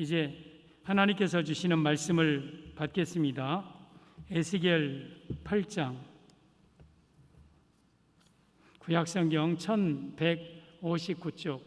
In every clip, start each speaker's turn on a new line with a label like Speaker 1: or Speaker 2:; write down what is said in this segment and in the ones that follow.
Speaker 1: 이제 하나님께서 주시는 말씀을 받겠습니다. 에스겔 8장, 구약성경 1159쪽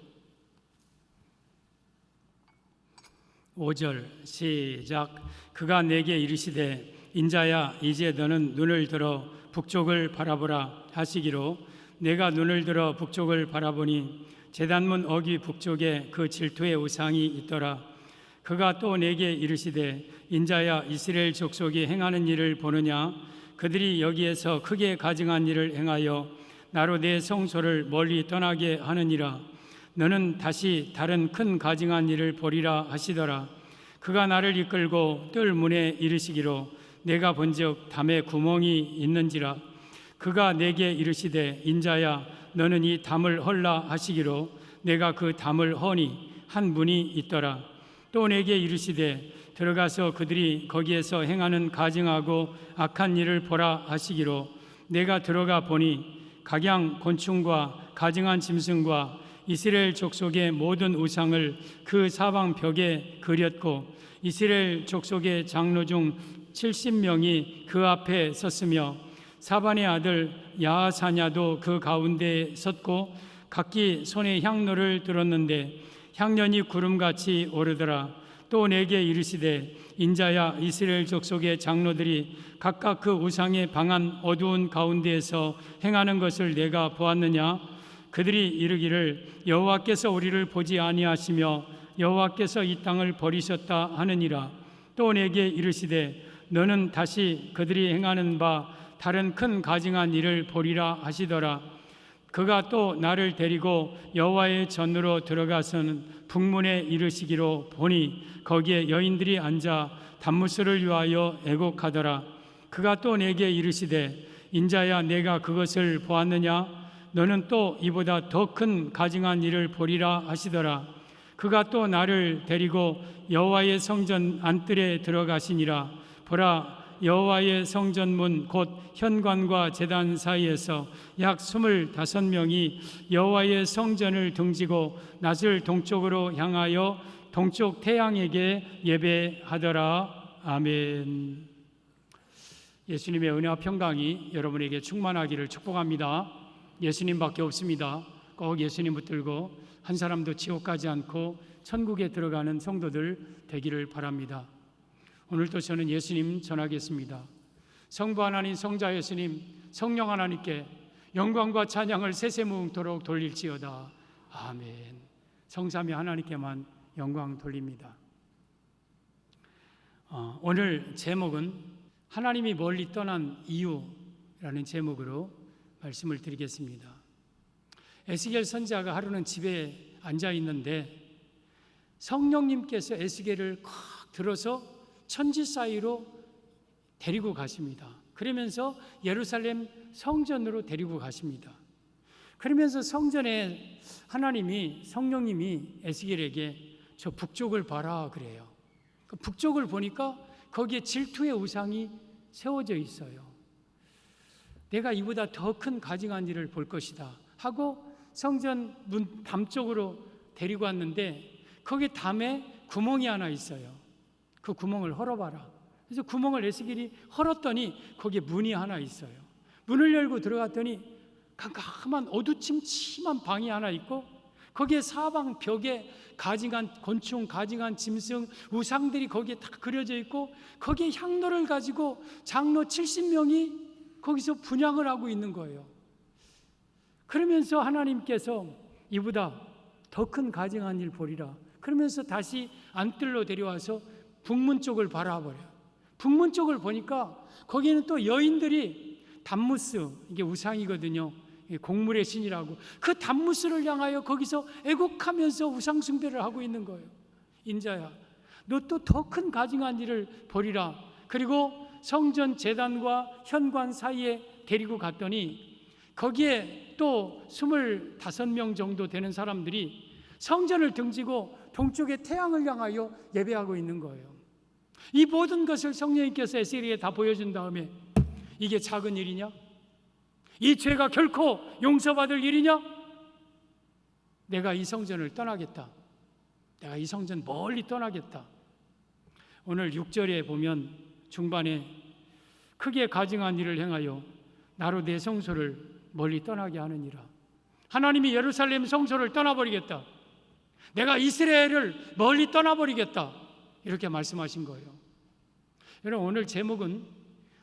Speaker 1: 5절 시작. 그가 내게 이르시되 인자야, 이제 너는 눈을 들어 북쪽을 바라보라 하시기로, 내가 눈을 들어 북쪽을 바라보니 제단문 어귀 북쪽에 그 질투의 우상이 있더라. 그가 또 내게 이르시되 인자야, 이스라엘 족속이 행하는 일을 보느냐? 그들이 여기에서 크게 가증한 일을 행하여 나로 내 성소를 멀리 떠나게 하느니라. 너는 다시 다른 큰 가증한 일을 보리라 하시더라. 그가 나를 이끌고 뜰 문에 이르시기로, 내가 본즉 담에 구멍이 있는지라. 그가 내게 이르시되 인자야, 너는 이 담을 헐라 하시기로, 내가 그 담을 허니 한 문이 있더라. 또 내게 이르시되 들어가서 그들이 거기에서 행하는 가증하고 악한 일을 보라 하시기로, 내가 들어가 보니 각양 곤충과 가증한 짐승과 이스라엘 족속의 모든 우상을 그 사방 벽에 그렸고, 이스라엘 족속의 장로 중 70명이 그 앞에 섰으며 사반의 아들 야하사냐도 그 가운데에 섰고, 각기 손에 향로를 들었는데 향년이 구름같이 오르더라. 또 내게 이르시되 인자야, 이스라엘 족속의 장로들이 각각 그 우상의 방한 어두운 가운데에서 행하는 것을 내가 보았느냐? 그들이 이르기를 여호와께서 우리를 보지 아니하시며 여호와께서 이 땅을 버리셨다 하느니라. 또 내게 이르시되 너는 다시 그들이 행하는 바 다른 큰 가증한 일을 보리라 하시더라. 그가 또 나를 데리고 여호와의 전으로 들어가서는 북문에 이르시기로, 보니 거기에 여인들이 앉아 단무스를 위하여 애곡하더라. 그가 또 내게 이르시되 인자야, 내가 그것을 보았느냐? 너는 또 이보다 더 큰 가증한 일을 보리라 하시더라. 그가 또 나를 데리고 여호와의 성전 안뜰에 들어가시니라. 보라, 여호와의 성전문 곧 현관과 제단 사이에서 약 25명이 여호와의 성전을 등지고 낯을 동쪽으로 향하여 동쪽 태양에게 예배하더라. 아멘. 예수님의 은혜와 평강이 여러분에게 충만하기를 축복합니다. 예수님밖에 없습니다. 꼭 예수님 붙들고 한 사람도 지옥 가지 않고 천국에 들어가는 성도들 되기를 바랍니다. 오늘도 저는 예수님 전하겠습니다. 성부 하나님, 성자 예수님, 성령 하나님께 영광과 찬양을 세세무궁토록 돌릴지어다. 아멘. 성삼위 하나님께만 영광 돌립니다. 오늘 제목은 하나님이 멀리 떠난 이유라는 제목으로 말씀을 드리겠습니다. 에스겔 선지자가 하루는 집에 앉아 있는데 성령님께서 에스겔을 콱 들어서 천지 사이로 데리고 가십니다. 그러면서 예루살렘 성전으로 데리고 가십니다. 그러면서 성전에 하나님이, 성령님이 에스겔에게 저 북쪽을 봐라 그래요. 그 북쪽을 보니까 거기에 질투의 우상이 세워져 있어요. 내가 이보다 더 큰 가증한 일을 볼 것이다 하고 성전 문 담쪽으로 데리고 왔는데 거기 담에 구멍이 하나 있어요. 그 구멍을 헐어봐라. 그래서 구멍을 에스겔이 헐었더니 거기에 문이 하나 있어요. 문을 열고 들어갔더니 깜깜한 어두침침한 방이 하나 있고 거기에 사방 벽에 가증한 곤충, 가증한 짐승, 우상들이 거기에 다 그려져 있고 거기에 향로를 가지고 장로 70명이 거기서 분향을 하고 있는 거예요. 그러면서 하나님께서 이보다 더 큰 가증한 일 보리라. 그러면서 다시 안뜰로 데려와서 북문 쪽을 바라버려요. 북문 쪽을 보니까 거기는 또 여인들이 단무스, 이게 우상이거든요. 곡물의 신이라고. 그 단무스를 향하여 거기서 애곡하면서 우상 숭배를 하고 있는 거예요. 인자야, 너 또 더 큰 가증한 일을 보리라. 그리고 성전 제단과 현관 사이에 데리고 갔더니 거기에 또 25명 정도 되는 사람들이 성전을 등지고 동쪽의 태양을 향하여 예배하고 있는 거예요. 이 모든 것을 성령님께서 에스겔에게 다 보여준 다음에 이게 작은 일이냐? 이 죄가 결코 용서받을 일이냐? 내가 이 성전을 떠나겠다. 내가 이 성전 멀리 떠나겠다. 오늘 6절에 보면 중반에 크게 가증한 일을 행하여 나로 내 성소를 멀리 떠나게 하느니라. 하나님이 예루살렘 성소를 떠나버리겠다. 내가 이스라엘을 멀리 떠나버리겠다. 이렇게 말씀하신 거예요. 여러분, 오늘 제목은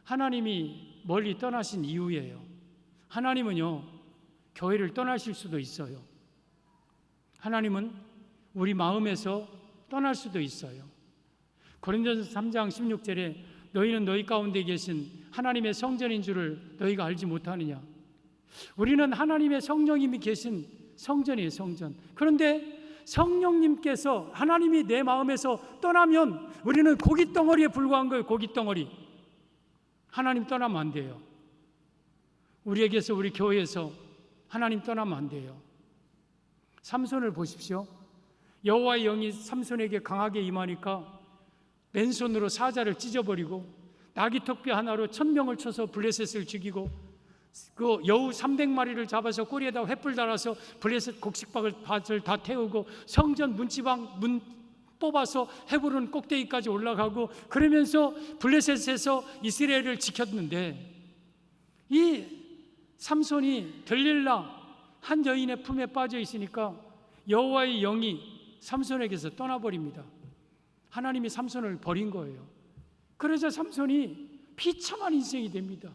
Speaker 1: 하나님이 멀리 떠나신 이유예요. 하나님은요, 교회를 떠나실 수도 있어요. 하나님은 우리 마음에서 떠날 수도 있어요. 고린도전서 3장 16절에 너희는 너희 가운데 계신 하나님의 성전인 줄을 너희가 알지 못하느냐. 우리는 하나님의 성령님이 계신 성전이에요, 성전. 그런데 성령님께서 하나님이 내 마음에서 떠나면 우리는 고깃덩어리에 불과한 거예요. 고깃덩어리. 하나님 떠나면 안 돼요. 우리에게서, 우리 교회에서 하나님 떠나면 안 돼요. 삼손을 보십시오. 여호와의 영이 삼손에게 강하게 임하니까 맨손으로 사자를 찢어버리고 나귀턱뼈 하나로 1000명을 쳐서 블레셋을 죽이고 그 여우 300마리를 잡아서 꼬리에다 횃불 달아서 블레셋 곡식밭을 다 태우고 성전 문지방 문 뽑아서 헤브론 꼭대기까지 올라가고 그러면서 블레셋에서 이스라엘을 지켰는데, 이 삼손이 들릴라 한 여인의 품에 빠져 있으니까 여호와의 영이 삼손에게서 떠나버립니다. 하나님이 삼손을 버린 거예요. 그래서 삼손이 비참한 인생이 됩니다.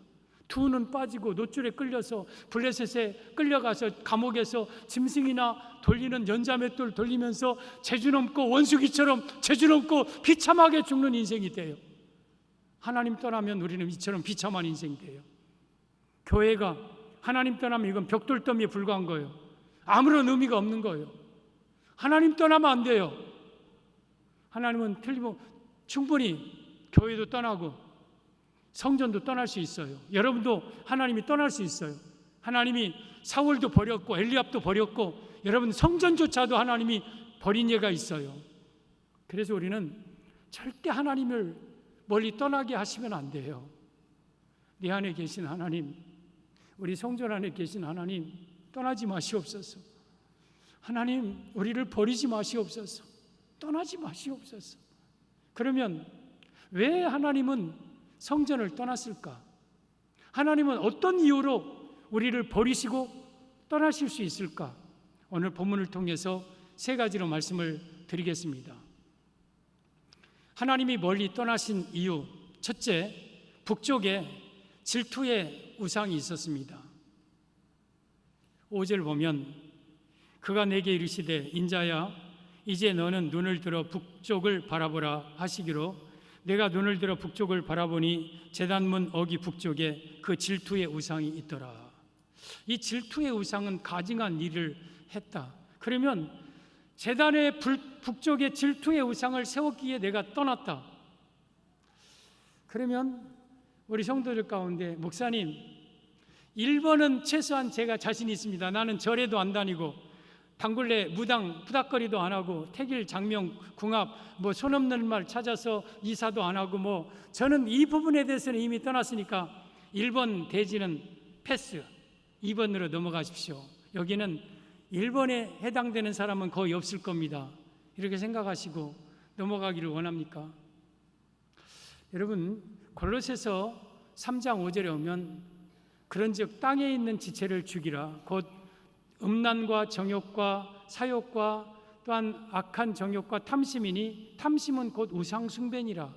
Speaker 1: 두 눈 빠지고 노줄에 끌려서 블레셋에 끌려가서 감옥에서 짐승이나 돌리는 연자맷돌 돌리면서 제주 넘고 원수기처럼 제주 넘고 비참하게 죽는 인생이 돼요. 하나님 떠나면 우리는 이처럼 비참한 인생이 돼요. 교회가 하나님 떠나면 이건 벽돌더미에 불과한 거예요. 아무런 의미가 없는 거예요. 하나님 떠나면 안 돼요. 하나님은 충분히 교회도 떠나고 성전도 떠날 수 있어요. 여러분도 하나님이 떠날 수 있어요. 하나님이 사울도 버렸고 엘리압도 버렸고 여러분 성전조차도 하나님이 버린 예가 있어요. 그래서 우리는 절대 하나님을 멀리 떠나게 하시면 안 돼요. 내 안에 계신 하나님, 우리 성전 안에 계신 하나님 떠나지 마시옵소서. 하나님 우리를 버리지 마시옵소서. 떠나지 마시옵소서. 그러면 왜 하나님은 성전을 떠났을까? 하나님은 어떤 이유로 우리를 버리시고 떠나실 수 있을까? 오늘 본문을 통해서 세 가지로 말씀을 드리겠습니다. 하나님이 멀리 떠나신 이유, 첫째, 북쪽에 질투의 우상이 있었습니다. 5절 보면 그가 내게 이르시되 인자야 이제 너는 눈을 들어 북쪽을 바라보라 하시기로 내가 눈을 들어 북쪽을 바라보니 제단문 어기 북쪽에 그 질투의 우상이 있더라. 이 질투의 우상은 가증한 일을 했다. 그러면 제단의 북쪽에 질투의 우상을 세웠기에 내가 떠났다. 그러면 우리 성도들 가운데 목사님 1번은 최소한 제가 자신 있습니다. 나는 절에도 안 다니고 당굴레 무당 부닥거리도 안 하고 택일 장명 궁합 손 없는 말 찾아서 이사도 안 하고 저는 이 부분에 대해서는 이미 떠났으니까 1번 대지는 패스, 2번으로 넘어가십시오. 여기는 1번에 해당되는 사람은 거의 없을 겁니다. 이렇게 생각하시고 넘어가기를 원합니까? 여러분 골로새서 3장 5절에 오면 그런즉 땅에 있는 지체를 죽이라 곧 음란과 정욕과 사욕과 또한 악한 정욕과 탐심이니 탐심은 곧 우상숭배니라.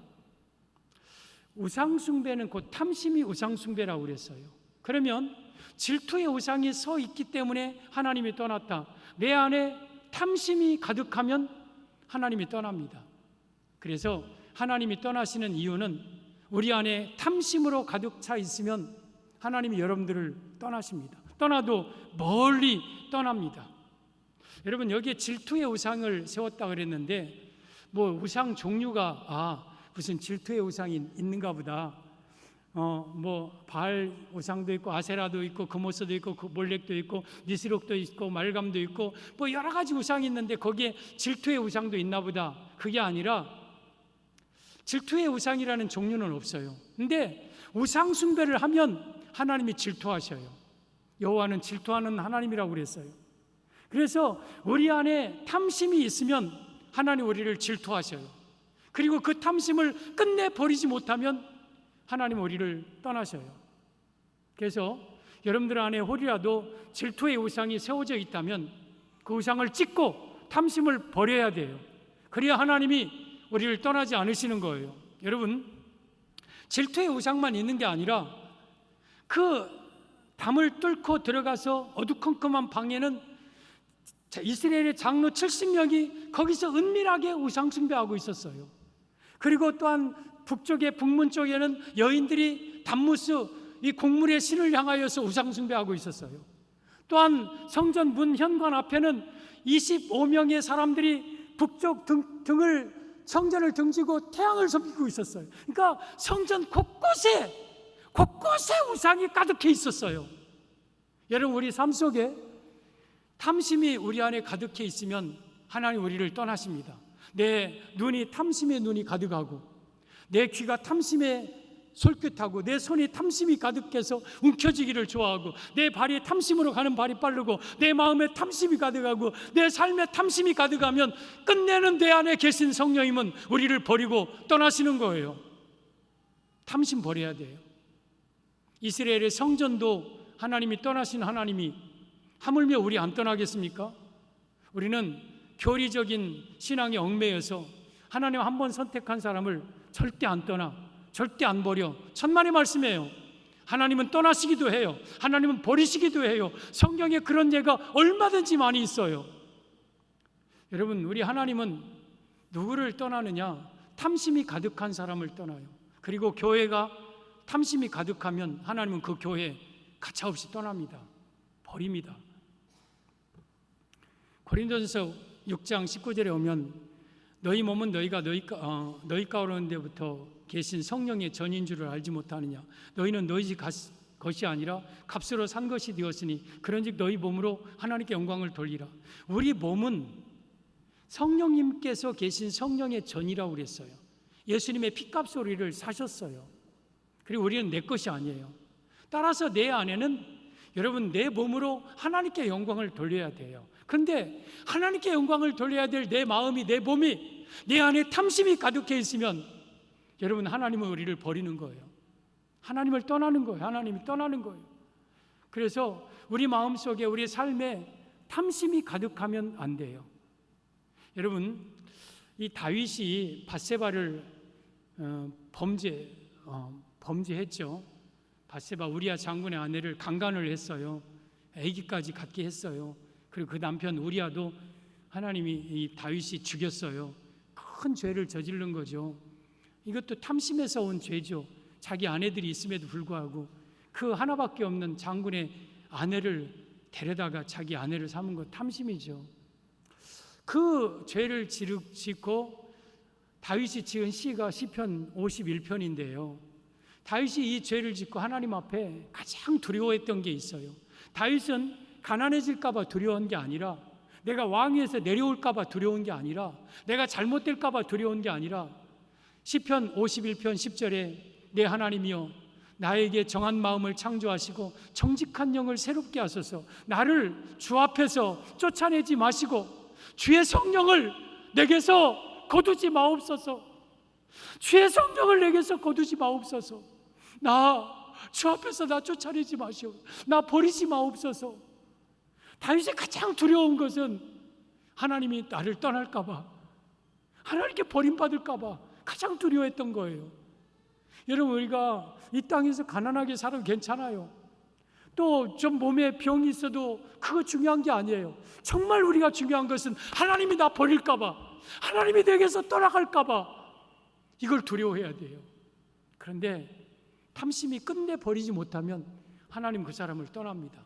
Speaker 1: 우상숭배는 곧 탐심이 우상숭배라고 그랬어요. 그러면 질투의 우상이 서 있기 때문에 하나님이 떠났다. 내 안에 탐심이 가득하면 하나님이 떠납니다. 그래서 하나님이 떠나시는 이유는 우리 안에 탐심으로 가득 차 있으면 하나님이 여러분들을 떠나십니다. 떠나도 멀리 떠납니다. 여러분 여기에 질투의 우상을 세웠다 그랬는데 우상 종류가 무슨 질투의 우상이 있는가 보다. 바알 우상도 있고 아세라도 있고 그모스도 있고 몰렉도 있고 니스록도 있고 말감도 있고 여러 가지 우상이 있는데 거기에 질투의 우상도 있나 보다. 그게 아니라 질투의 우상이라는 종류는 없어요. 근데 우상 숭배를 하면 하나님이 질투하셔요. 여호와는 질투하는 하나님이라고 그랬어요. 그래서 우리 안에 탐심이 있으면 하나님 우리를 질투하셔요. 그리고 그 탐심을 끝내 버리지 못하면 하나님 우리를 떠나셔요. 그래서 여러분들 안에 혹이라도 질투의 우상이 세워져 있다면 그 우상을 찢고 탐심을 버려야 돼요. 그래야 하나님이 우리를 떠나지 않으시는 거예요. 여러분, 질투의 우상만 있는 게 아니라 그 담을 뚫고 들어가서 어두컴컴한 방에는 이스라엘의 장로 70명이 거기서 은밀하게 우상 숭배하고 있었어요. 그리고 또한 북쪽의 북문 쪽에는 여인들이 담무스 이 곡물의 신을 향하여서 우상 숭배하고 있었어요. 또한 성전 문 현관 앞에는 25명의 사람들이 북쪽 성전을 등지고 태양을 섬기고 있었어요. 그러니까 성전 곳곳에 우상이 가득해 있었어요. 여러분, 우리 삶 속에 탐심이 우리 안에 가득해 있으면 하나님 우리를 떠나십니다. 내 눈이 탐심의 눈이 가득하고 내 귀가 탐심에 솔깃하고 내 손이 탐심이 가득해서 움켜쥐기를 좋아하고 내 발이 탐심으로 가는 발이 빠르고 내 마음에 탐심이 가득하고 내 삶에 탐심이 가득하면 끝내는 내 안에 계신 성령님은 우리를 버리고 떠나시는 거예요. 탐심 버려야 돼요. 이스라엘의 성전도 하나님이 떠나신 하나님이 하물며 우리 안 떠나겠습니까? 우리는 교리적인 신앙에 얽매여서 하나님 한 번 선택한 사람을 절대 안 떠나, 절대 안 버려. 천만의 말씀이에요. 하나님은 떠나시기도 해요. 하나님은 버리시기도 해요. 성경에 그런 예가 얼마든지 많이 있어요. 여러분, 우리 하나님은 누구를 떠나느냐? 탐심이 가득한 사람을 떠나요. 그리고 교회가 탐심이 가득하면 하나님은 그 교회 가차없이 떠납니다. 버립니다. 고린도전서 6장 19절에 오면 너희 몸은 너희가 너희 가운데부터 계신 성령의 전인 줄을 알지 못하느냐. 너희는 너희 것이 아니라 값으로 산 것이 되었으니 그런즉 너희 몸으로 하나님께 영광을 돌리라. 우리 몸은 성령님께서 계신 성령의 전이라고 그랬어요. 예수님의 피값으로 우리를 사셨어요. 그리고 우리는 내 것이 아니에요. 따라서 내 안에는 여러분 내 몸으로 하나님께 영광을 돌려야 돼요. 그런데 하나님께 영광을 돌려야 될 내 마음이 내 몸이 내 안에 탐심이 가득해 있으면 여러분 하나님은 우리를 버리는 거예요. 하나님을 떠나는 거예요. 하나님이 떠나는 거예요. 그래서 우리 마음속에 우리 삶에 탐심이 가득하면 안 돼요. 여러분 이 다윗이 밧세바를 범죄했죠. 밧세바 우리아 장군의 아내를 강간을 했어요. 아기까지 갖게 했어요. 그리고 그 남편 우리아도 하나님이 이 다윗이 죽였어요. 큰 죄를 저지른 거죠. 이것도 탐심에서 온 죄죠. 자기 아내들이 있음에도 불구하고 그 하나밖에 없는 장군의 아내를 데려다가 자기 아내를 삼은 것 탐심이죠. 그 죄를 짓고 다윗이 지은 시가 시편 51편인데요. 다윗이 이 죄를 짓고 하나님 앞에 가장 두려워했던 게 있어요. 다윗은 가난해질까 봐 두려운 게 아니라 내가 왕위에서 내려올까 봐 두려운 게 아니라 내가 잘못될까 봐 두려운 게 아니라 시편 51편 10절에 내 하나님이여 나에게 정한 마음을 창조하시고 정직한 영을 새롭게 하소서. 나를 주 앞에서 쫓아내지 마시고 주의 성령을 내게서 거두지 마옵소서. 주의 성령을 내게서 거두지 마옵소서. 주 앞에서 나 쫓아내지 마시오. 나 버리지 마옵소서. 다윗이 가장 두려운 것은 하나님이 나를 떠날까 봐, 하나님께 버림받을까 봐 가장 두려워했던 거예요. 여러분 우리가 이 땅에서 가난하게 살아도 괜찮아요. 또 좀 몸에 병이 있어도 그거 중요한 게 아니에요. 정말 우리가 중요한 것은 하나님이 나 버릴까 봐, 하나님이 내게서 떠나갈까 봐 이걸 두려워해야 돼요. 그런데 탐심이 끝내 버리지 못하면 하나님 그 사람을 떠납니다.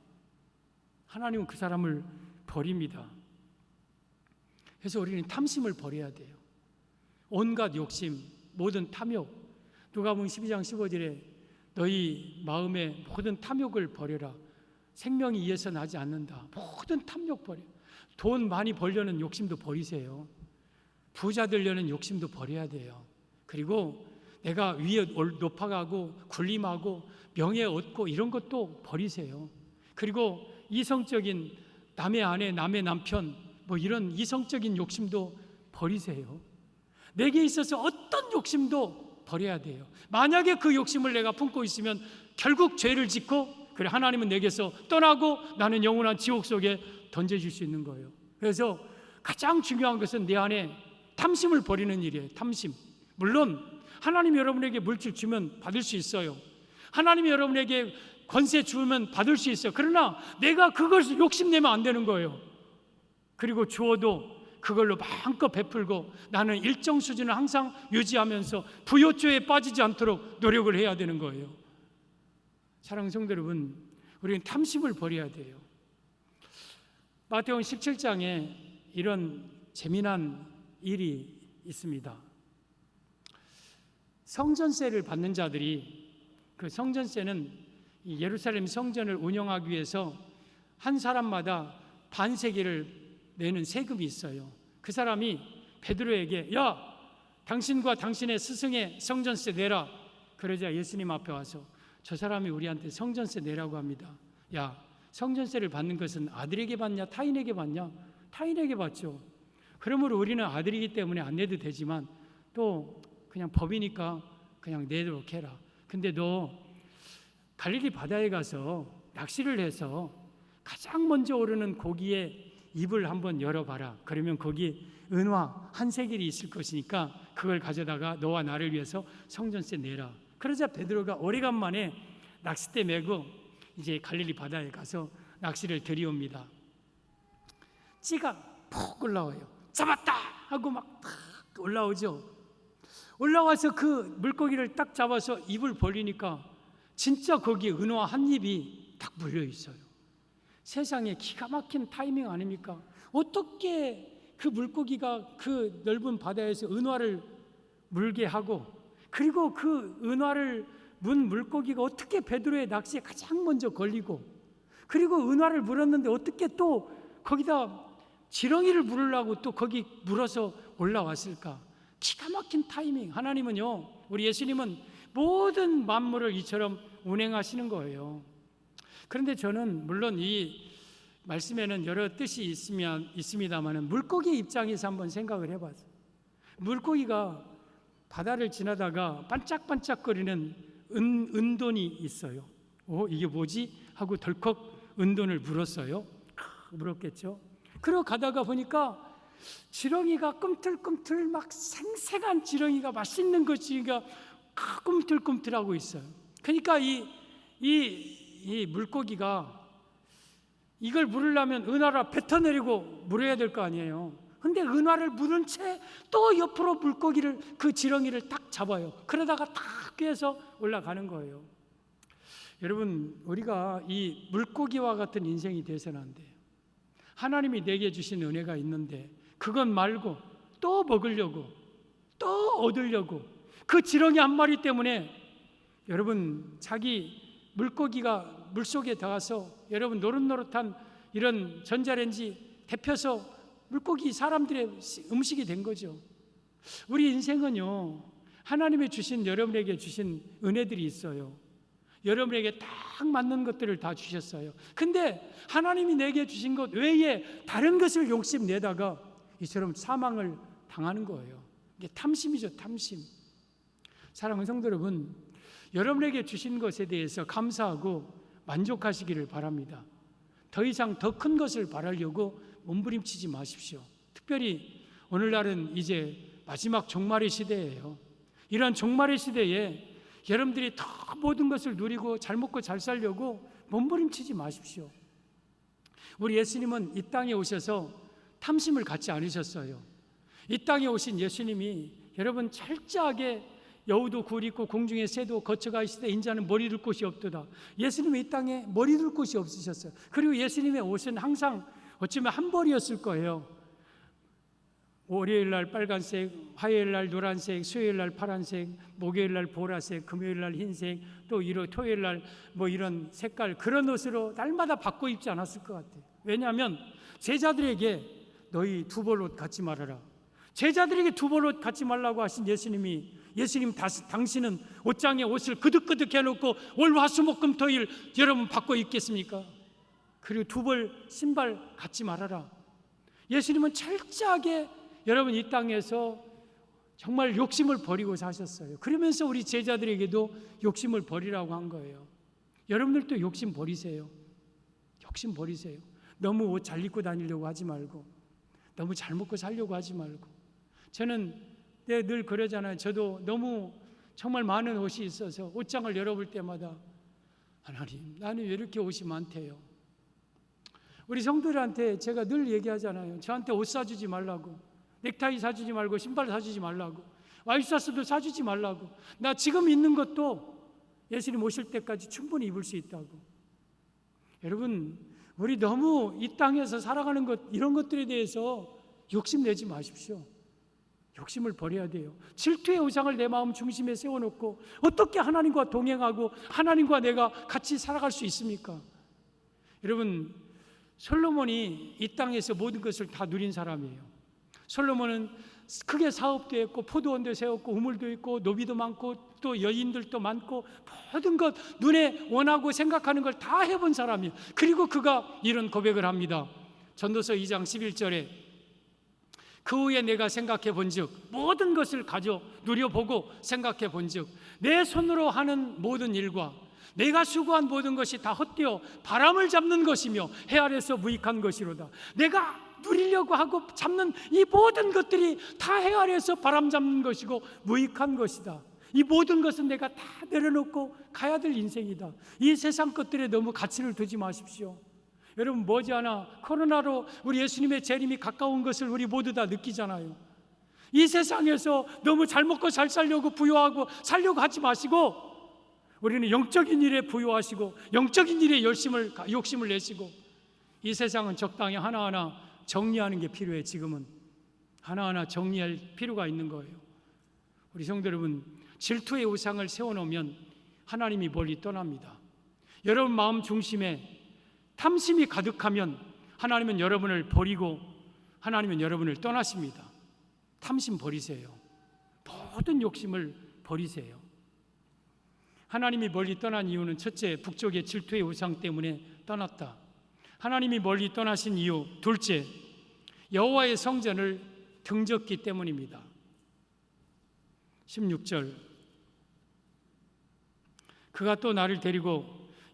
Speaker 1: 하나님은 그 사람을 버립니다. 그래서 우리는 탐심을 버려야 돼요. 온갖 욕심, 모든 탐욕. 누가복음 12장 15절에 너희 마음의 모든 탐욕을 버려라. 생명이 이에서 나지 않는다. 모든 탐욕 버려. 돈 많이 벌려는 욕심도 버리세요. 부자 되려는 욕심도 버려야 돼요. 그리고 내가 위에 높아가고 군림하고 명예 얻고 이런 것도 버리세요. 그리고 이성적인 남의 아내, 남의 남편 뭐 이런 이성적인 욕심도 버리세요. 내게 있어서 어떤 욕심도 버려야 돼요. 만약에 그 욕심을 내가 품고 있으면 결국 죄를 짓고, 그래 하나님은 내게서 떠나고 나는 영원한 지옥 속에 던져질 수 있는 거예요. 그래서 가장 중요한 것은 내 안에 탐심을 버리는 일이에요. 탐심. 물론 하나님 여러분에게 물질 주면 받을 수 있어요. 하나님이 여러분에게 권세 주면 받을 수 있어요. 그러나 내가 그것을 욕심내면 안 되는 거예요. 그리고 주어도 그걸로 마음껏 베풀고 나는 일정 수준을 항상 유지하면서 부요죄에 빠지지 않도록 노력을 해야 되는 거예요. 사랑하는 성도 여러분, 우리는 탐심을 버려야 돼요. 마태복음 17장에 이런 재미난 일이 있습니다. 성전세를 받는 자들이, 그 성전세는 예루살렘 성전을 운영하기 위해서 한 사람마다 반세겔을 내는 세금이 있어요. 그 사람이 베드로에게 야, 당신과 당신의 스승의 성전세 내라. 그러자 예수님 앞에 와서 저 사람이 우리한테 성전세 내라고 합니다. 야, 성전세를 받는 것은 아들에게 받냐 타인에게 받냐? 타인에게 받죠. 그러므로 우리는 아들이기 때문에 안 내도 되지만 또 그냥 법이니까 그냥 내도록 해라. 근데 너 갈릴리 바다에 가서 낚시를 해서 가장 먼저 오르는 고기의 입을 한번 열어봐라. 그러면 거기 은화 한 세겔이 있을 것이니까 그걸 가져다가 너와 나를 위해서 성전세 내라. 그러자 베드로가 오래간만에 낚싯대 메고 이제 갈릴리 바다에 가서 낚시를 들이옵니다. 찌가 푹 올라와요. 잡았다 하고 막 탁 올라오죠. 올라와서 그 물고기를 딱 잡아서 입을 벌리니까 진짜 거기에 은화 한 입이 딱 물려 있어요. 세상에 기가 막힌 타이밍 아닙니까? 어떻게 그 물고기가 그 넓은 바다에서 은화를 물게 하고, 그리고 그 은화를 문 물고기가 어떻게 베드로의 낚시에 가장 먼저 걸리고, 그리고 은화를 물었는데 어떻게 또 거기다 지렁이를 물으려고 또 거기 물어서 올라왔을까? 기가 막힌 타이밍. 하나님은요, 우리 예수님은 모든 만물을 이처럼 운행하시는 거예요. 그런데 저는 물론 이 말씀에는 여러 뜻이 있습니다만 물고기의 입장에서 한번 생각을 해봤어요. 물고기가 바다를 지나다가 반짝반짝거리는 은돈이 있어요. 이게 뭐지? 하고 덜컥 은돈을 물었어요. 물었겠죠. 그러고 가다가 보니까 지렁이가 꿈틀꿈틀 막 생생한 지렁이가 맛있는 것이가 꿈틀꿈틀하고 있어요. 그러니까 이 물고기가 이걸 물으려면 은화를 뱉어내리고 물어야 될 거 아니에요. 근데 은화를 물은 채 또 옆으로 물고기를 그 지렁이를 딱 잡아요. 그러다가 탁 꿰서 올라가는 거예요. 여러분, 우리가 이 물고기와 같은 인생이 되서는 안 돼요. 하나님이 내게 주신 은혜가 있는데 그것 말고 또 먹으려고 또 얻으려고 그 지렁이 한 마리 때문에 여러분 자기 물고기가 물속에 들어가서 여러분 노릇노릇한 이런 전자레인지 데펴서 물고기 사람들의 음식이 된 거죠. 우리 인생은요, 하나님의 주신 여러분에게 주신 은혜들이 있어요. 여러분에게 딱 맞는 것들을 다 주셨어요. 근데 하나님이 내게 주신 것 외에 다른 것을 욕심내다가 이처럼 사망을 당하는 거예요. 이게 탐심이죠, 탐심. 사랑하는 성도 여러분, 여러분에게 주신 것에 대해서 감사하고 만족하시기를 바랍니다. 더 이상 더 큰 것을 바라려고 몸부림치지 마십시오. 특별히 오늘날은 이제 마지막 종말의 시대예요. 이런 종말의 시대에 여러분들이 더 모든 것을 누리고 잘 먹고 잘 살려고 몸부림치지 마십시오. 우리 예수님은 이 땅에 오셔서 탐심을 갖지 않으셨어요. 이 땅에 오신 예수님이 여러분 철저하게 여우도 굴 있고 공중의 새도 거쳐가 있으되 인자는 머리 둘 곳이 없도다. 예수님이 이 땅에 머리 둘 곳이 없으셨어요. 그리고 예수님의 옷은 항상 어쩌면 한 벌이었을 거예요. 월요일 날 빨간색, 화요일 날 노란색, 수요일 날 파란색, 목요일 날 보라색, 금요일 날 흰색, 또 토요일 날 뭐 이런 색깔, 그런 옷으로 날마다 바꿔 입지 않았을 것 같아요. 왜냐하면 제자들에게 너희 두 벌 옷 갖지 말아라. 제자들에게 두 벌 옷 갖지 말라고 하신 예수님 당신은 옷장에 옷을 그득그득 해놓고 월, 화, 수, 목, 금, 토일 여러분 바꿔 입겠습니까? 그리고 두 벌 신발 갖지 말아라. 예수님은 철저하게 여러분 이 땅에서 정말 욕심을 버리고 사셨어요. 그러면서 우리 제자들에게도 욕심을 버리라고 한 거예요. 여러분들도 욕심 버리세요. 욕심 버리세요. 너무 옷 잘 입고 다니려고 하지 말고, 너무 잘 먹고 살려고 하지 말고. 저는 늘 그러잖아요. 저도 너무 정말 많은 옷이 있어서 옷장을 열어볼 때마다 하나님, 나는 왜 이렇게 옷이 많대요. 우리 성도들한테 제가 늘 얘기하잖아요. 저한테 옷 사주지 말라고, 넥타이 사주지 말고, 신발 사주지 말라고, 와이셔츠도 사주지 말라고. 나 지금 있는 것도 예수님 오실 때까지 충분히 입을 수 있다고. 여러분, 우리 너무 이 땅에서 살아가는 것, 이런 것들에 대해서 욕심내지 마십시오. 욕심을 버려야 돼요. 질투의 우상을 내 마음 중심에 세워놓고 어떻게 하나님과 동행하고 하나님과 내가 같이 살아갈 수 있습니까? 여러분, 솔로몬이 이 땅에서 모든 것을 다 누린 사람이에요. 솔로몬은 크게 사업도 했고, 포도원도 세웠고, 우물도 있고, 노비도 많고, 또 여인들도 많고, 모든 것 눈에 원하고 생각하는 걸 다 해본 사람이에요. 그리고 그가 이런 고백을 합니다. 전도서 2장 11절에 그 후에 내가 생각해 본즉, 모든 것을 가져 누려보고 생각해 본즉, 내 손으로 하는 모든 일과 내가 수고한 모든 것이 다 헛되어 바람을 잡는 것이며 해 아래서 무익한 것이로다. 내가 누리려고 하고 잡는 이 모든 것들이 다 해 아래서 바람 잡는 것이고 무익한 것이다. 이 모든 것은 내가 다 내려놓고 가야 될 인생이다. 이 세상 것들에 너무 가치를 두지 마십시오. 여러분, 머지않아 코로나로 우리 예수님의 재림이 가까운 것을 우리 모두 다 느끼잖아요. 이 세상에서 너무 잘 먹고 잘 살려고 부유하고 살려고 하지 마시고, 우리는 영적인 일에 부유하시고 영적인 일에 욕심을 내시고, 이 세상은 적당히 하나하나 정리하는 게 필요해. 지금은 하나하나 정리할 필요가 있는 거예요. 우리 성도 여러분, 질투의 우상을 세워놓으면 하나님이 멀리 떠납니다. 여러분 마음 중심에 탐심이 가득하면 하나님은 여러분을 버리고 하나님은 여러분을 떠나십니다. 탐심 버리세요. 모든 욕심을 버리세요. 하나님이 멀리 떠난 이유는 첫째, 북쪽의 질투의 우상 때문에 떠났다. 하나님이 멀리 떠나신 이유, 둘째, 여호와의 성전을 등졌기 때문입니다. 16절, 그가 또 나를 데리고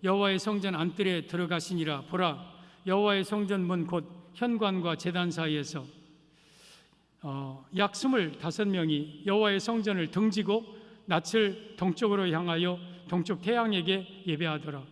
Speaker 1: 여호와의 성전 안뜰에 들어가시니라. 보라, 여호와의 성전 문 곧 현관과 제단 사이에서 약 25명이 여호와의 성전을 등지고 낯을 동쪽으로 향하여 동쪽 태양에게 예배하더라.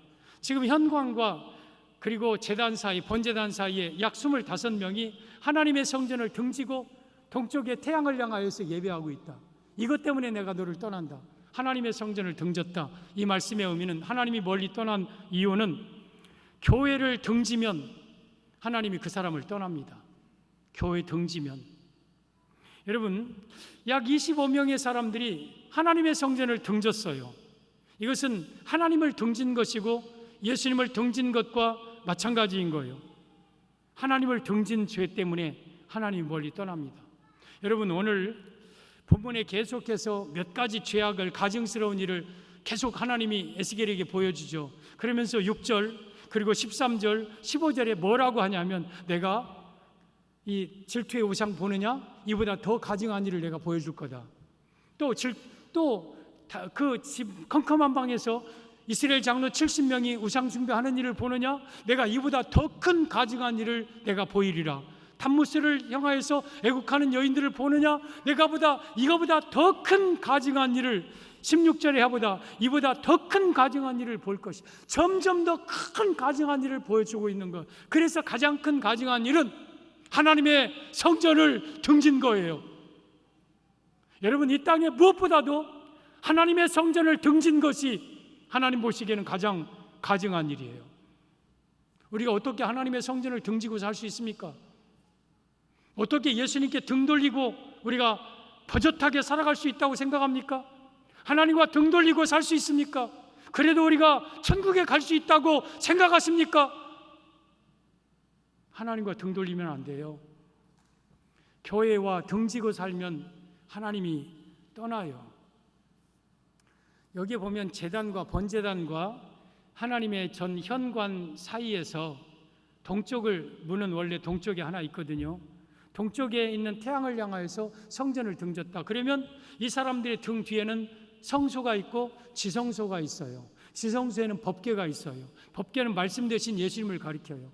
Speaker 1: 지금 현관과 그리고 제단 사이, 번제단 사이에 약 25명이 하나님의 성전을 등지고 동쪽의 태양을 향하여서 예배하고 있다. 이것 때문에 내가 너를 떠난다. 하나님의 성전을 등졌다. 이 말씀의 의미는, 하나님이 멀리 떠난 이유는 교회를 등지면 하나님이 그 사람을 떠납니다. 교회 등지면. 여러분, 약 25명의 사람들이 하나님의 성전을 등졌어요. 이것은 하나님을 등진 것이고 예수님을 등진 것과 마찬가지인 거예요. 하나님을 등진 죄 때문에 하나님이 멀리 떠납니다. 여러분, 오늘 본문에 계속해서 몇 가지 죄악을, 가증스러운 일을 계속 하나님이 에스겔에게 보여주죠. 그러면서 6절 그리고 13절 15절에 뭐라고 하냐면, 내가 이 질투의 우상 보느냐? 이보다 더 가증한 일을 내가 보여줄 거다. 또 그 집 컴컴한 방에서 이스라엘 장로 70명이 우상 숭배하는 일을 보느냐? 내가 이보다 더 큰 가증한 일을 내가 보이리라. 단무스를 향하여서 애국하는 여인들을 보느냐? 이거보다 더 큰 가증한 일을, 16절에 하보다 이보다 더 큰 가증한 일을 볼 것이, 점점 더 큰 가증한 일을 보여주고 있는 것. 그래서 가장 큰 가증한 일은 하나님의 성전을 등진 거예요. 여러분, 이 땅에 무엇보다도 하나님의 성전을 등진 것이 하나님 보시기에는 가장 가증한 일이에요. 우리가 어떻게 하나님의 성전을 등지고 살 수 있습니까? 어떻게 예수님께 등 돌리고 우리가 버젓하게 살아갈 수 있다고 생각합니까? 하나님과 등 돌리고 살 수 있습니까? 그래도 우리가 천국에 갈 수 있다고 생각하십니까? 하나님과 등 돌리면 안 돼요. 교회와 등지고 살면 하나님이 떠나요. 여기에 보면 제단과 번제단과 하나님의 전 현관 사이에서 문은 원래 동쪽에 하나 있거든요. 동쪽에 있는 태양을 향하여서 성전을 등졌다. 그러면 이 사람들의 등 뒤에는 성소가 있고 지성소가 있어요. 지성소에는 법궤가 있어요. 법궤는 말씀 대신 예수님을 가리켜요.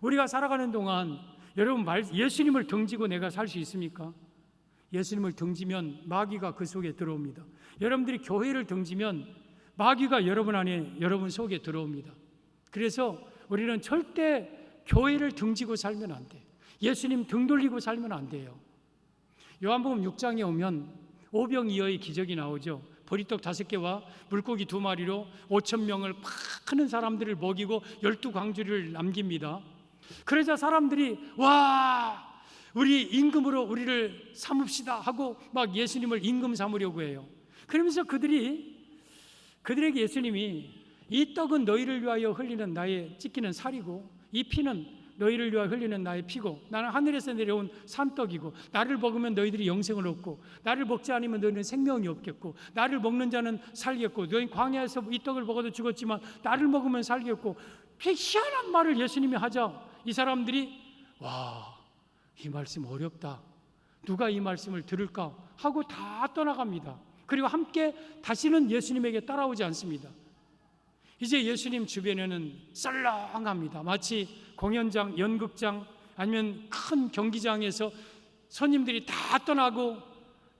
Speaker 1: 우리가 살아가는 동안 여러분 예수님을 등지고 내가 살 수 있습니까? 예수님을 등지면 마귀가 그 속에 들어옵니다. 여러분들이 교회를 등지면 마귀가 여러분 안에 여러분 속에 들어옵니다. 그래서 우리는 절대 교회를 등지고 살면 안 돼요. 예수님 등 돌리고 살면 안 돼요. 요한복음 6장에 오면 오병이어의 기적이 나오죠. 보리떡 5개와 물고기 2마리로 5,000명을 많은 사람들을 먹이고 12광주리를 남깁니다. 그러자 사람들이 와 우리 임금으로 우리를 삼읍시다 하고 막 예수님을 임금 삼으려고 해요. 그러면서 그들에게 예수님이 이 떡은 너희를 위하여 흘리는 나의 찢기는 살이고 이 피는 너희를 위하여 흘리는 나의 피고 나는 하늘에서 내려온 산떡이고 나를 먹으면 너희들이 영생을 얻고 나를 먹지 않으면 너희는 생명이 없겠고 나를 먹는 자는 살겠고 너희 광야에서 이 떡을 먹어도 죽었지만 나를 먹으면 살겠고 희한한 말을 예수님이 하자 이 사람들이 와 이 말씀 어렵다. 누가 이 말씀을 들을까 하고 다 떠나갑니다. 그리고 함께 다시는 예수님에게 따라오지 않습니다. 이제 예수님 주변에는 썰렁합니다. 마치 공연장, 연극장 아니면 큰 경기장에서 손님들이 다 떠나고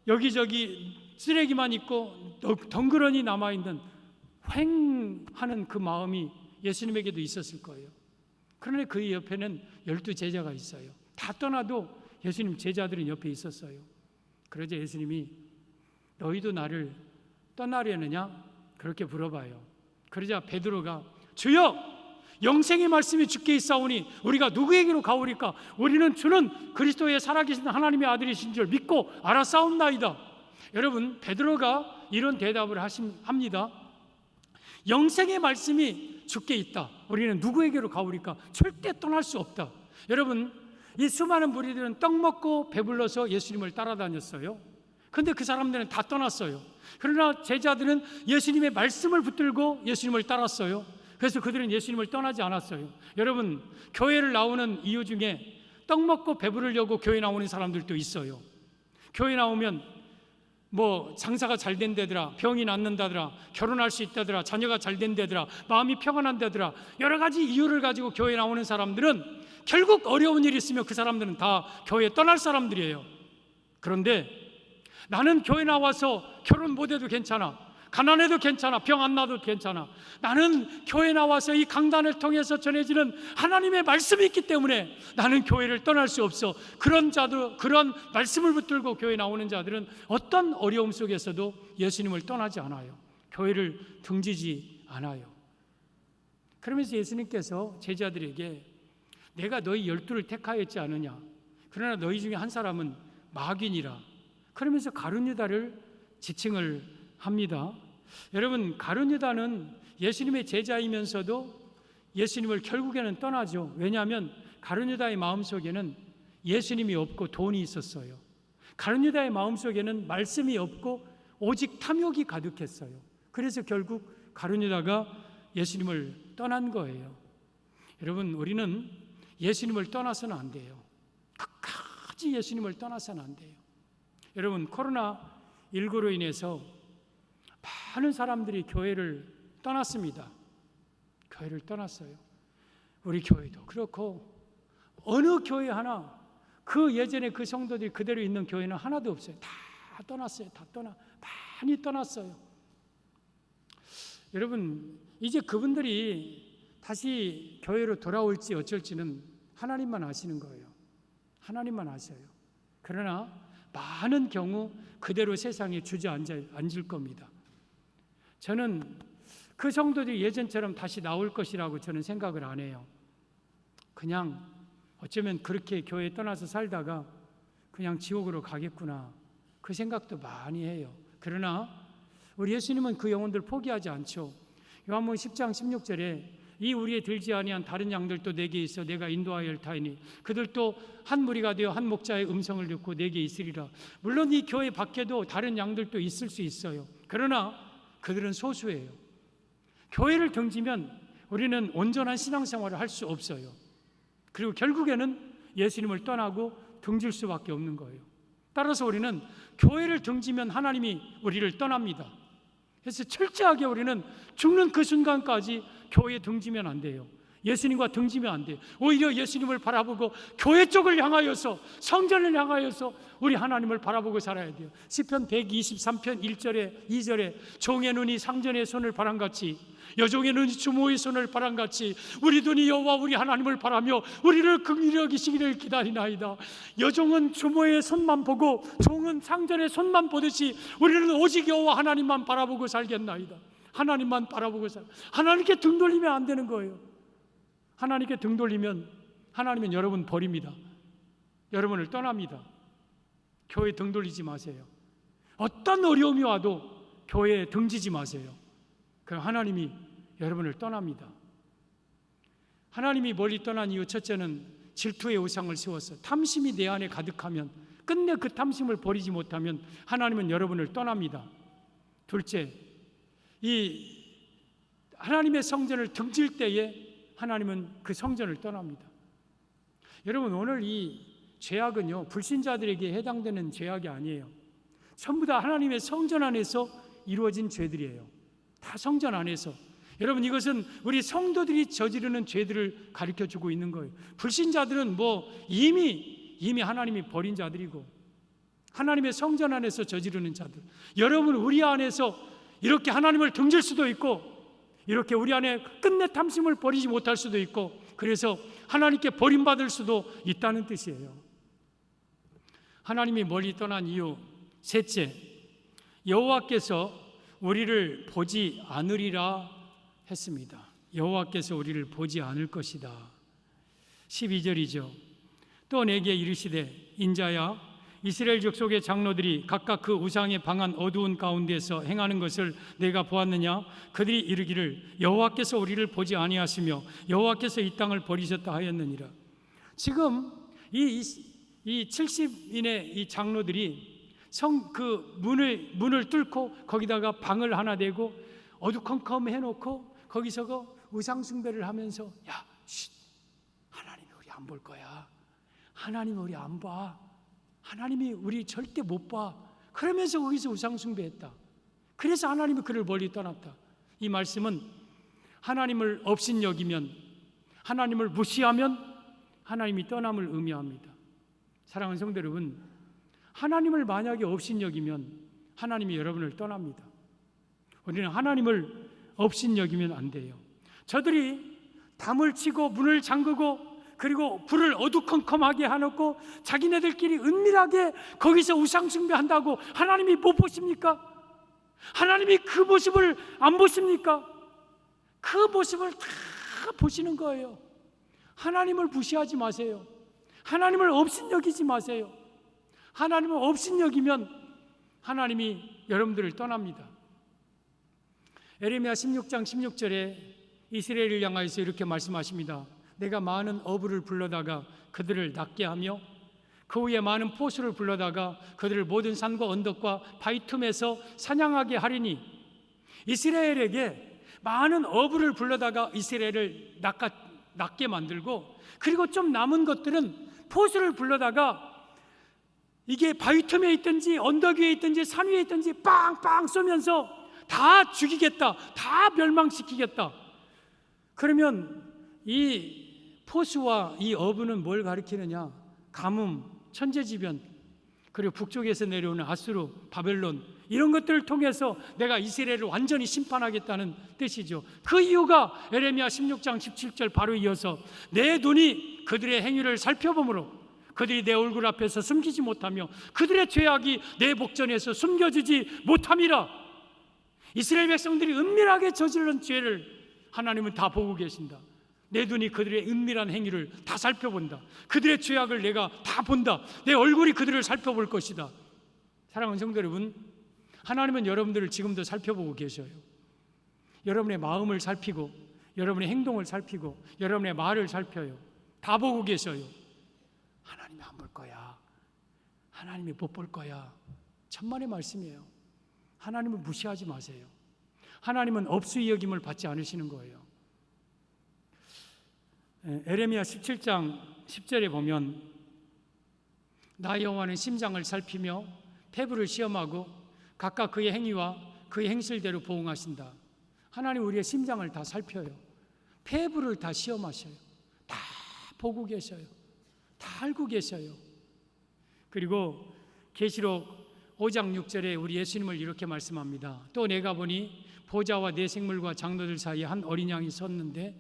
Speaker 1: 여기저기 쓰레기만 있고 덩그러니 남아있는 휑하는 그 마음이 예수님에게도 있었을 거예요. 그런데 그 옆에는 12 제자가 있어요. 다 떠나도 예수님 제자들은 옆에 있었어요. 그러자 예수님이 너희도 나를 떠나려느냐? 그렇게 물어봐요. 그러자 베드로가 주여 영생의 말씀이 주께 있사오니 우리가 누구에게로 가오리까? 우리는 주는 그리스도의 살아계신 하나님의 아들이신 줄 믿고 알았사옵나이다. 여러분 베드로가 이런 대답을 합니다. 영생의 말씀이 주께 있다. 우리는 누구에게로 가오리까? 절대 떠날 수 없다. 여러분 이 수많은 무리들은 떡 먹고 배불러서 예수님을 따라다녔어요. 근데 그 사람들은 다 떠났어요. 그러나 제자들은 예수님의 말씀을 붙들고 예수님을 따랐어요. 그래서 그들은 예수님을 떠나지 않았어요. 여러분 교회를 나오는 이유 중에 떡 먹고 배부르려고 교회 나오는 사람들도 있어요. 교회 나오면 뭐 장사가 잘 된다더라, 병이 낫는다더라, 결혼할 수 있다더라, 자녀가 잘 된다더라, 마음이 평안한다더라, 여러 가지 이유를 가지고 교회 나오는 사람들은 결국 어려운 일이 있으면 그 사람들은 다 교회 떠날 사람들이에요. 그런데 나는 교회 나와서 결혼 못해도 괜찮아, 가난해도 괜찮아, 병 안 나도 괜찮아, 나는 교회 나와서 이 강단을 통해서 전해지는 하나님의 말씀이 있기 때문에 나는 교회를 떠날 수 없어. 그런 자들, 그런 말씀을 붙들고 교회 나오는 자들은 어떤 어려움 속에서도 예수님을 떠나지 않아요. 교회를 등지지 않아요. 그러면서 예수님께서 제자들에게 내가 너희 12를 택하였지 않느냐, 그러나 너희 중에 한 사람은 마귀니라. 그러면서 가룟유다를 지칭을 합니다. 여러분 가룟유다는 예수님의 제자이면서도 예수님을 결국에는 떠나죠. 왜냐하면 가룟유다의 마음속에는 예수님이 없고 돈이 있었어요. 가룟유다의 마음속에는 말씀이 없고 오직 탐욕이 가득했어요. 그래서 결국 가룟유다가 예수님을 떠난 거예요. 여러분 우리는 예수님을 떠나서는 안 돼요. 끝까지 예수님을 떠나서는 안 돼요. 여러분 코로나19로 인해서 많은 사람들이 교회를 떠났습니다. 교회를 떠났어요. 우리 교회도 그렇고 어느 교회 하나 그 예전에 그 성도들이 그대로 있는 교회는 하나도 없어요. 다 떠났어요. 많이 떠났어요. 여러분 이제 그분들이 다시 교회로 돌아올지 어쩔지는 하나님만 아시는 거예요. 하나님만 아셔요. 그러나 많은 경우 그대로 세상에 주저앉을 겁니다. 저는 그 성도들이 예전처럼 다시 나올 것이라고 저는 생각을 안 해요. 그냥 어쩌면 그렇게 교회에 떠나서 살다가 그냥 지옥으로 가겠구나 그 생각도 많이 해요. 그러나 우리 예수님은 그 영혼들 포기하지 않죠. 요한복음 10장 16절에 이 우리에 들지 아니한 다른 양들도 내게 있어 내가 인도하여 타이니 그들도 한 무리가 되어 한 목자의 음성을 듣고 내게 있으리라. 물론 이 교회 밖에도 다른 양들도 있을 수 있어요. 그러나 그들은 소수예요. 교회를 등지면 우리는 온전한 신앙생활을 할 수 없어요. 그리고 결국에는 예수님을 떠나고 등질 수밖에 없는 거예요. 따라서 우리는 교회를 등지면 하나님이 우리를 떠납니다. 그래서 철저하게 우리는 죽는 그 순간까지 교회에 등지면 안 돼요. 예수님과 등지면 안 돼요. 오히려 예수님을 바라보고 교회 쪽을 향하여서, 성전을 향하여서 우리 하나님을 바라보고 살아야 돼요. 시편 123편 1절에 2절에 종의 눈이 상전의 손을 바람같이, 여종의 눈이 주모의 손을 바람같이 우리 눈이 여호와 우리 하나님을 바라며 우리를 긍휼히 여기시기를 기다리나이다. 여종은 주모의 손만 보고 종은 상전의 손만 보듯이 우리는 오직 여호와 하나님만 바라보고 살겠나이다. 하나님만 바라보고 하나님께 등 돌리면 안 되는 거예요. 하나님께 등 돌리면 하나님은 여러분 버립니다. 여러분을 떠납니다. 교회에 등 돌리지 마세요. 어떤 어려움이 와도 교회에 등지지 마세요. 그럼 하나님이 여러분을 떠납니다. 하나님이 멀리 떠난 이유, 첫째는 질투의 우상을 세워서 탐심이 내 안에 가득하면, 끝내 그 탐심을 버리지 못하면 하나님은 여러분을 떠납니다. 둘째, 이 하나님의 성전을 등질 때에 하나님은 그 성전을 떠납니다. 여러분, 오늘 이 죄악은요, 불신자들에게 해당되는 죄악이 아니에요. 전부 다 하나님의 성전 안에서 이루어진 죄들이에요. 다 성전 안에서. 여러분, 이것은 우리 성도들이 저지르는 죄들을 가르쳐주고 있는 거예요. 불신자들은 이미 하나님이 버린 자들이고 하나님의 성전 안에서 저지르는 자들. 여러분, 우리 안에서 이렇게 하나님을 등질 수도 있고 이렇게 우리 안에 끝내 탐심을 버리지 못할 수도 있고, 그래서 하나님께 버림받을 수도 있다는 뜻이에요. 하나님이 멀리 떠난 이유, 셋째, 여호와께서 우리를 보지 않으리라 했습니다. 여호와께서 우리를 보지 않을 것이다. 12절이죠. 또 내게 이르시되, 인자야, 이스라엘 족속의 장로들이 각각 그 우상에 방한 어두운 가운데서 행하는 것을 내가 보았느냐? 그들이 이르기를 여호와께서 우리를 보지 아니하시며 여호와께서 이 땅을 버리셨다 하였느니라. 지금 이 70인의 이 장로들이 그 문을 뚫고 거기다가 방을 하나 대고 어두컴컴 해놓고 거기서 우상 숭배를 하면서, 야, 하나님이 우리 안 볼 거야. 하나님이 우리 안 봐. 하나님이 우리 절대 못 봐. 그러면서 거기서 우상 숭배했다. 그래서 하나님이 그를 멀리 떠났다. 이 말씀은 하나님을 업신여기면, 하나님을 무시하면 하나님이 떠남을 의미합니다. 사랑하는 성도 여러분, 하나님을 만약에 업신여기면 하나님이 여러분을 떠납니다. 우리는 하나님을 업신여기면 안 돼요. 저들이 담을 치고 문을 잠그고 그리고 불을 어두컴컴하게 해놓고 자기네들끼리 은밀하게 거기서 우상 숭배한다고 하나님이 못 보십니까? 하나님이 그 모습을 안 보십니까? 그 모습을 다 보시는 거예요. 하나님을 무시하지 마세요. 하나님을 업신여기지 마세요. 하나님을 업신여기면 하나님이 여러분들을 떠납니다. 에레미야 16장 16절에 이스라엘을 향하여서 이렇게 말씀하십니다. 내가 많은 어부를 불러다가 그들을 낫게 하며 그 후에 많은 포수를 불러다가 그들을 모든 산과 언덕과 바위 틈에서 사냥하게 하리니, 이스라엘에게 많은 어부를 불러다가 이스라엘을 낫게 만들고, 그리고 좀 남은 것들은 포수를 불러다가 이게 바위 틈에 있든지 언덕 위에 있든지 산 위에 있든지 빵빵 쏘면서 다 죽이겠다, 다 멸망시키겠다. 그러면 이 포수와 이 어부는 뭘 가리키느냐? 가뭄, 천재지변, 그리고 북쪽에서 내려오는 아수르, 바벨론, 이런 것들을 통해서 내가 이스라엘을 완전히 심판하겠다는 뜻이죠. 그 이유가 에레미야 16장 17절 바로 이어서 내 눈이 그들의 행위를 살펴보므로 그들이 내 얼굴 앞에서 숨기지 못하며 그들의 죄악이 내 목전에서 숨겨지지 못함이라. 이스라엘 백성들이 은밀하게 저지른 죄를 하나님은 다 보고 계신다. 내 눈이 그들의 은밀한 행위를 다 살펴본다. 그들의 죄악을 내가 다 본다. 내 얼굴이 그들을 살펴볼 것이다. 사랑하는 성도 여러분, 하나님은 여러분들을 지금도 살펴보고 계셔요. 여러분의 마음을 살피고 여러분의 행동을 살피고 여러분의 말을 살펴요. 다 보고 계셔요. 하나님이 안 볼 거야. 하나님이 못 볼 거야. 천만의 말씀이에요. 하나님을 무시하지 마세요. 하나님은 업수의 여김을 받지 않으시는 거예요. 에레미야 17장 10절에 보면 나 여호와는 심장을 살피며 폐부를 시험하고 각각 그의 행위와 그의 행실대로 보응하신다. 하나님 우리의 심장을 다 살펴요. 폐부를 다 시험하셔요. 다 보고 계셔요. 다 알고 계셔요. 그리고 계시록 5장 6절에 우리 예수님을 이렇게 말씀합니다. 또 내가 보니 보좌와 내 생물과 장로들 사이에 한 어린 양이 섰는데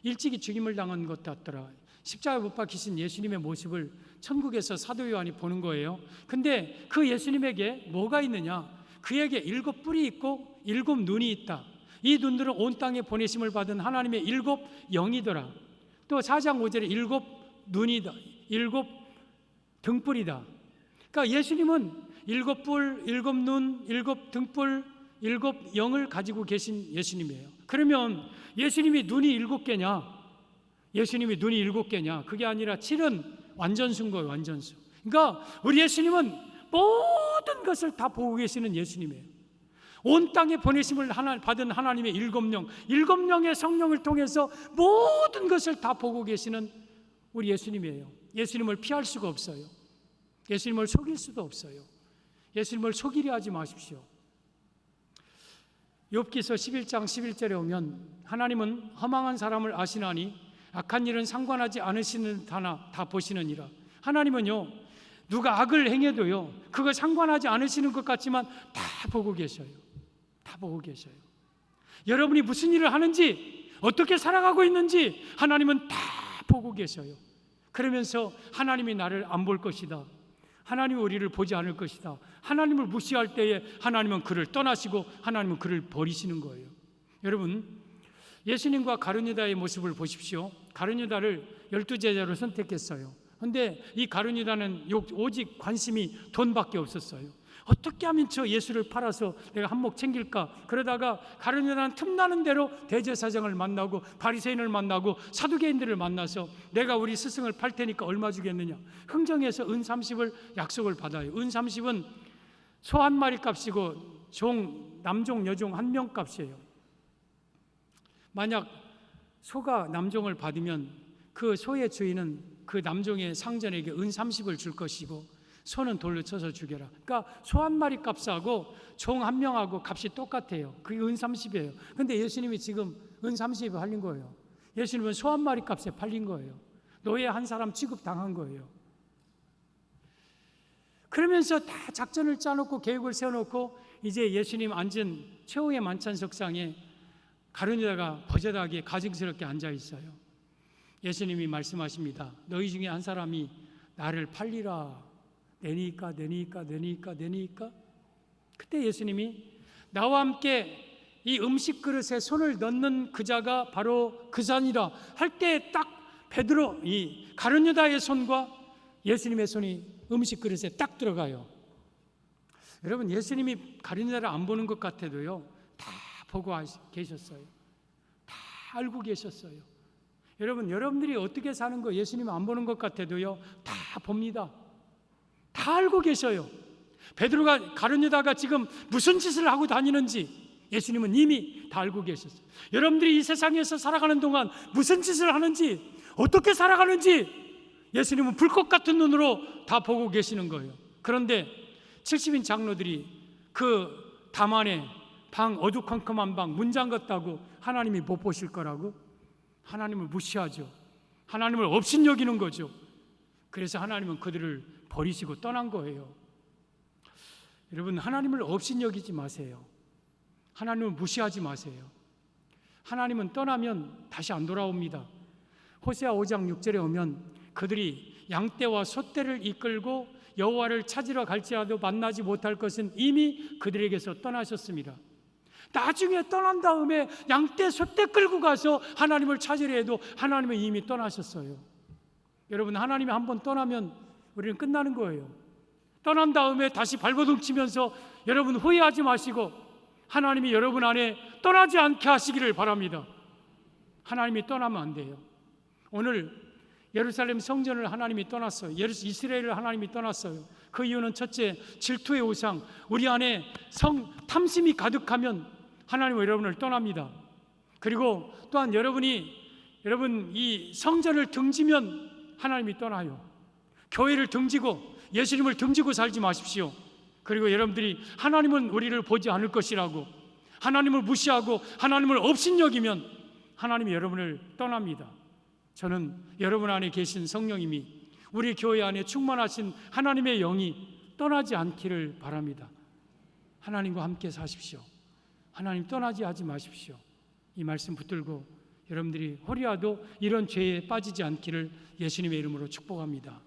Speaker 1: 일찍이 죽임을 당한 것 같더라. 십자가에 못 박히신 예수님의 모습을 천국에서 사도 요한이 보는 거예요. 근데 그 예수님에게 뭐가 있느냐? 그에게 7 뿔이 있고 7 눈이 있다. 이 눈들은 온 땅에 보내심을 받은 하나님의 7 영이더라. 또 4장 5절에 7 눈이다. 7 등불이다. 그러니까 예수님은 7 뿔, 7 눈, 7 등불, 7 영을 가지고 계신 예수님이에요. 그러면 예수님이 눈이 7개냐? 예수님이 눈이 7개냐? 그게 아니라 7은 완전수인 거예요. 완전수. 그러니까 우리 예수님은 모든 것을 다 보고 계시는 예수님이에요. 온 땅에 보내심을 받은 하나님의 7영, 7영의 성령을 통해서 모든 것을 다 보고 계시는 우리 예수님이에요. 예수님을 피할 수가 없어요. 예수님을 속일 수도 없어요. 예수님을 속이려 하지 마십시오. 욥기서 11장 11절에 오면 하나님은 허망한 사람을 아시나니 악한 일은 상관하지 않으시는 하나 다 보시느니라. 하나님은요, 누가 악을 행해도요, 그거 상관하지 않으시는 것 같지만 다 보고 계셔요. 다 보고 계셔요. 여러분이 무슨 일을 하는지, 어떻게 살아가고 있는지 하나님은 다 보고 계셔요. 그러면서 하나님이 나를 안 볼 것이다. 하나님이 우리를 보지 않을 것이다. 하나님을 무시할 때에 하나님은 그를 떠나시고 하나님은 그를 버리시는 거예요. 여러분, 예수님과 가룟유다의 모습을 보십시오. 가룟유다를 12제자로 선택했어요. 그런데 이 가룟유다는 오직 관심이 돈밖에 없었어요. 어떻게 하면 저 예수를 팔아서 내가 한몫 챙길까? 그러다가 가룟유다는 틈나는 대로 대제사장을 만나고 바리새인을 만나고 사두개인들을 만나서 내가 우리 스승을 팔 테니까 얼마 주겠느냐? 흥정해서 은 30을 약속을 받아요. 은 30은 소 한 마리 값이고 남종 여종 한 명 값이에요. 만약 소가 남종을 받으면 그 소의 주인은 그 남종의 상전에게 은 30을 줄 것이고 소는 돌로 쳐서 죽여라. 그러니까 소 한 마리 값하고 종 한 명하고 값이 똑같아요. 그게 은 30이에요. 근데 예수님이 지금 은 30에 팔린 거예요. 예수님은 소 한 마리 값에 팔린 거예요. 노예 한 사람 취급당한 거예요. 그러면서 다 작전을 짜놓고 계획을 세워놓고 이제 예수님 앉은 최후의 만찬석상에 가룟유다가 버젓하게 가증스럽게 앉아 있어요. 예수님이 말씀하십니다. 너희 중에 한 사람이 나를 팔리라. 내니까. 그때 예수님이 나와 함께 이 음식 그릇에 손을 넣는 그 자가 바로 그 잔이라 할 때 딱 베드로 이 가룟유다의 손과 예수님의 손이 음식 그릇에 딱 들어가요. 여러분, 예수님이 가룟유다를 안 보는 것 같아도요, 다 보고 계셨어요. 다 알고 계셨어요. 여러분, 여러분들이 어떻게 사는 거 예수님 안 보는 것 같아도요, 다 봅니다. 다 알고 계셔요. 베드로가 가룟유다가 지금 무슨 짓을 하고 다니는지 예수님은 이미 다 알고 계셨어요. 여러분들이 이 세상에서 살아가는 동안 무슨 짓을 하는지, 어떻게 살아가는지 예수님은 불꽃 같은 눈으로 다 보고 계시는 거예요. 그런데 70인 장로들이 그 담안에 방, 어두컴컴한 방 문 잠갔다고 하나님이 못 보실 거라고? 하나님을 무시하죠. 하나님을 업신여기는 거죠. 그래서 하나님은 그들을 버리시고 떠난 거예요. 여러분, 하나님을 업신여기지 마세요. 하나님을 무시하지 마세요. 하나님은 떠나면 다시 안 돌아옵니다. 호세아 5장 6절에 오면 그들이 양떼와 소떼를 이끌고 여호와를 찾으러 갈지라도 만나지 못할 것은 이미 그들에게서 떠나셨습니다. 나중에 떠난 다음에 양떼 소떼 끌고 가서 하나님을 찾으려 해도 하나님은 이미 떠나셨어요. 여러분, 하나님이 한번 떠나면 우리는 끝나는 거예요. 떠난 다음에 다시 발버둥 치면서 여러분 후회하지 마시고 하나님이 여러분 안에 떠나지 않게 하시기를 바랍니다. 하나님이 떠나면 안 돼요. 오늘 예루살렘 성전을 하나님이 떠났어요. 이스라엘을 하나님이 떠났어요. 그 이유는 첫째, 질투의 우상. 우리 안에 탐심이 가득하면 하나님은 여러분을 떠납니다. 그리고 또한 여러분 이 성전을 등지면 하나님이 떠나요. 교회를 등지고 예수님을 등지고 살지 마십시오. 그리고 여러분들이 하나님은 우리를 보지 않을 것이라고 하나님을 무시하고 하나님을 업신여기면 하나님이 여러분을 떠납니다. 저는 여러분 안에 계신 성령님이 우리 교회 안에 충만하신 하나님의 영이 떠나지 않기를 바랍니다. 하나님과 함께 사십시오. 하나님 떠나지 하지 마십시오. 이 말씀 붙들고 여러분들이 혹여라도 이런 죄에 빠지지 않기를 예수님의 이름으로 축복합니다.